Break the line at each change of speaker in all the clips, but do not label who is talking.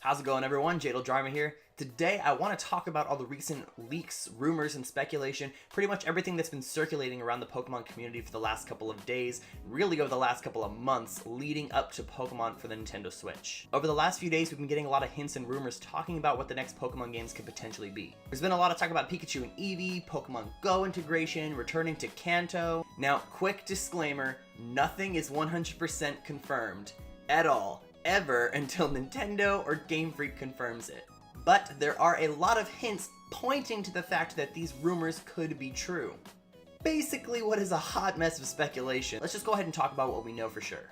How's it going, everyone? JatylJarma here. Today I want to talk about all the recent leaks, rumors, and speculation, pretty much everything that's been circulating around the Pokemon community for the last couple of days, really over the last couple of months, leading up to Pokemon for the Nintendo Switch. Over the last few days, we've been getting a lot of hints and rumors talking about what the next Pokemon games could potentially be. There's been a lot of talk about Pikachu and Eevee, Pokemon Go integration, returning to Kanto. Now, quick disclaimer, nothing is 100% confirmed at all, ever, until Nintendo or Game Freak confirms it. But there are a lot of hints pointing to the fact that these rumors could be true. Basically, what is a hot mess of speculation? Let's just go ahead and talk about what we know for sure.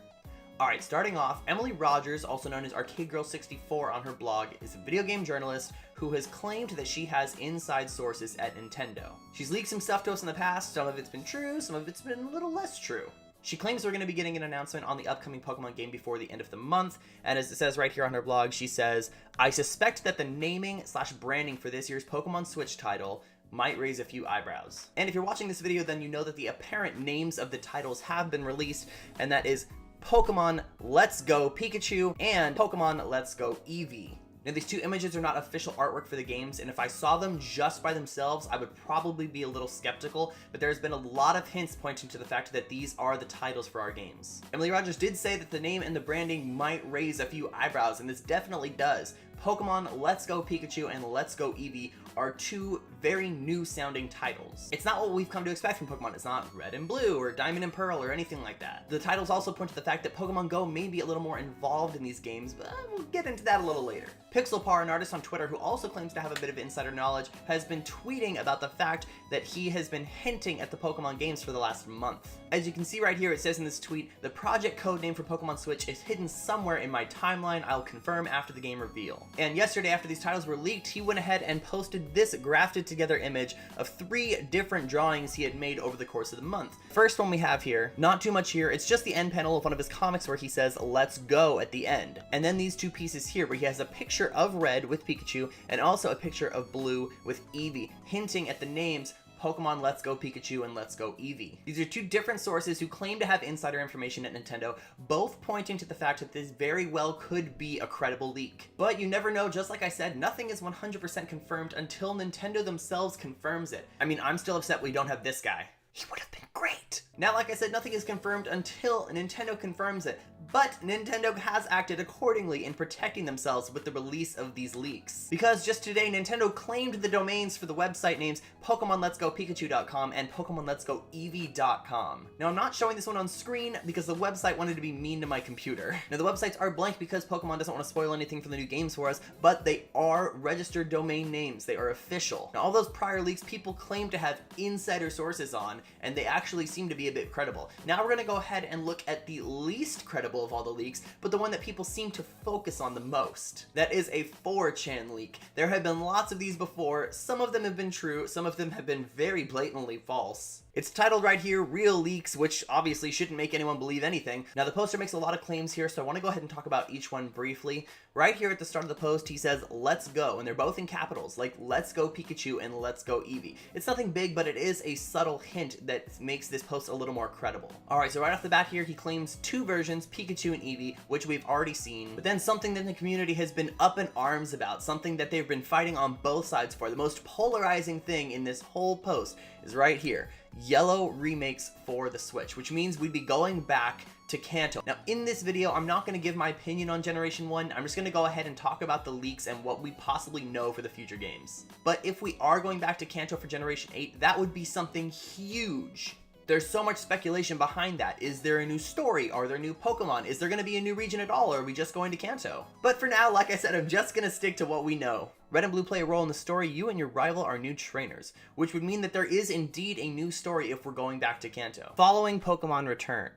Alright, starting off, Emily Rogers, also known as Arcade Girl 64 on her blog, is a video game journalist who has claimed that she has inside sources at Nintendo. She's leaked some stuff to us in the past, some of it's been true, some of it's been a little less true. She claims we're going to be getting an announcement on the upcoming Pokemon game before the end of the month, and as it says right here on her blog, she says, "I suspect that the naming/branding for this year's Pokemon Switch title might raise a few eyebrows." And if you're watching this video, then you know that the apparent names of the titles have been released, and that is Pokemon Let's Go Pikachu and Pokemon Let's Go Eevee. Now, these two images are not official artwork for the games, and if I saw them just by themselves, I would probably be a little skeptical, but there's been a lot of hints pointing to the fact that these are the titles for our games. Emily Rogers did say that the name and the branding might raise a few eyebrows, and this definitely does. Pokemon Let's Go Pikachu and Let's Go Eevee are two very new sounding titles. It's not what we've come to expect from Pokemon. It's not Red and Blue or Diamond and Pearl or anything like that. The titles also point to the fact that Pokemon Go may be a little more involved in these games, but we'll get into that a little later. Pixelpar, an artist on Twitter who also claims to have a bit of insider knowledge, has been tweeting about the fact that he has been hinting at the Pokemon games for the last month. As you can see right here, it says in this tweet, "The project code name for Pokemon Switch is hidden somewhere in my timeline. I'll confirm after the game reveal." And yesterday, after these titles were leaked, he went ahead and posted this grafted together image of 3 different drawings he had made over the course of the month. First one we have here, not too much here, it's just the end panel of one of his comics where he says "Let's go" at the end. And then these two pieces here where he has a picture of Red with Pikachu and also a picture of Blue with Eevee, hinting at the names Pokemon Let's Go Pikachu and Let's Go Eevee. These are two different sources who claim to have insider information at Nintendo, both pointing to the fact that this very well could be a credible leak. But you never know, just like I said, nothing is 100% confirmed until Nintendo themselves confirms it. I mean, I'm still upset we don't have this guy. He would have been great. Now, like I said, nothing is confirmed until Nintendo confirms it, but Nintendo has acted accordingly in protecting themselves with the release of these leaks. Because just today, Nintendo claimed the domains for the website names PokemonLet'sGoPikachu.com and PokemonLet'sGoEevee.com. Now, I'm not showing this one on screen because the website wanted to be mean to my computer. Now, the websites are blank because Pokemon doesn't want to spoil anything from the new games for us, but they are registered domain names. They are official. Now, all those prior leaks people claim to have insider sources on, and they actually seem to be a bit credible. Now we're going to go ahead and look at the least credible of all the leaks, but the one that people seem to focus on the most. That is a 4chan leak. There have been lots of these before. Some of them have been true, some of them have been very blatantly false. It's titled right here, Real Leaks, which obviously shouldn't make anyone believe anything. Now the poster makes a lot of claims here, so I want to go ahead and talk about each one briefly. Right here at the start of the post, he says, "Let's go," and they're both in capitals, like Let's Go Pikachu and Let's Go Eevee. It's nothing big, but it is a subtle hint that makes this post a little more credible. Alright, so right off the bat here, he claims 2 versions, Pikachu and Eevee, which we've already seen, but then something that the community has been up in arms about, something that they've been fighting on both sides for. The most polarizing thing in this whole post is right here. Yellow remakes for the Switch, which means we'd be going back to Kanto. Now, in this video, I'm not going to give my opinion on Generation 1, I'm just going to go ahead and talk about the leaks and what we possibly know for the future games. But if we are going back to Kanto for Generation 8, that would be something huge. There's so much speculation behind that. Is there a new story? Are there new Pokemon? Is there going to be a new region at all, or are we just going to Kanto? But for now, like I said, I'm just going to stick to what we know. Red and Blue play a role in the story. You and your rival are new trainers, which would mean that there is indeed a new story if we're going back to Kanto. Following Pokemon Return.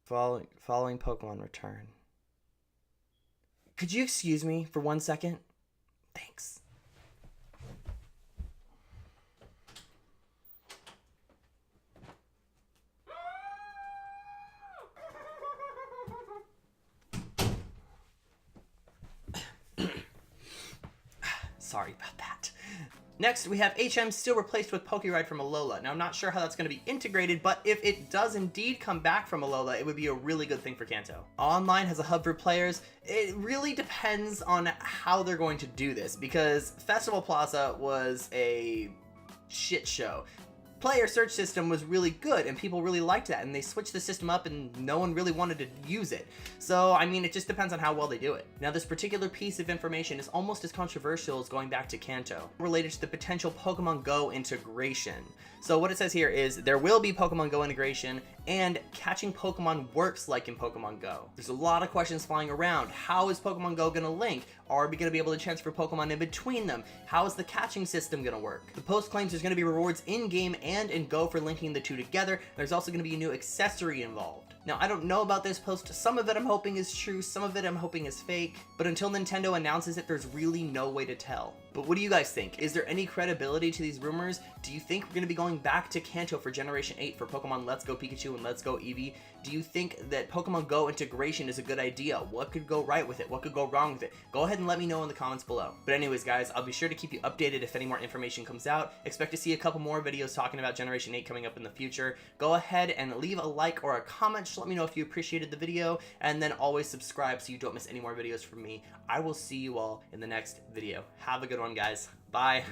Following Pokemon Return. Could you excuse me for 1 second? Thanks. Sorry about that. Next, we have HM still replaced with Pokéride from Alola. Now, I'm not sure how that's going to be integrated, but if it does indeed come back from Alola, it would be a really good thing for Kanto. Online has a hub for players. It really depends on how they're going to do this, because Festival Plaza was a shit show. Player search system was really good and people really liked that, and they switched the system up and no one really wanted to use it. So I mean, it just depends on how well they do it. Now, this particular piece of information is almost as controversial as going back to Kanto, related to the potential Pokemon Go integration. So what it says here is there will be Pokemon Go integration and catching Pokemon works like in Pokemon Go. There's a lot of questions flying around. How is Pokemon Go gonna link? Are we gonna be able to transfer Pokemon in between them? How is the catching system gonna work? The post claims there's gonna be rewards in-game and in Go for linking the two together. There's also gonna be a new accessory involved. Now, I don't know about this post. Some of it I'm hoping is true, some of it I'm hoping is fake, but until Nintendo announces it, there's really no way to tell. But what do you guys think? Is there any credibility to these rumors? Do you think we're going to be going back to Kanto for Generation 8 for Pokemon Let's Go Pikachu and Let's Go Eevee? Do you think that Pokemon Go integration is a good idea? What could go right with it? What could go wrong with it? Go ahead and let me know in the comments below. But anyways, guys, I'll be sure to keep you updated if any more information comes out. Expect to see a couple more videos talking about Generation 8 coming up in the future. Go ahead and leave a like or a comment. Just let me know if you appreciated the video, and then always subscribe so you don't miss any more videos from me. I will see you all in the next video. Have a good one, guys. Bye.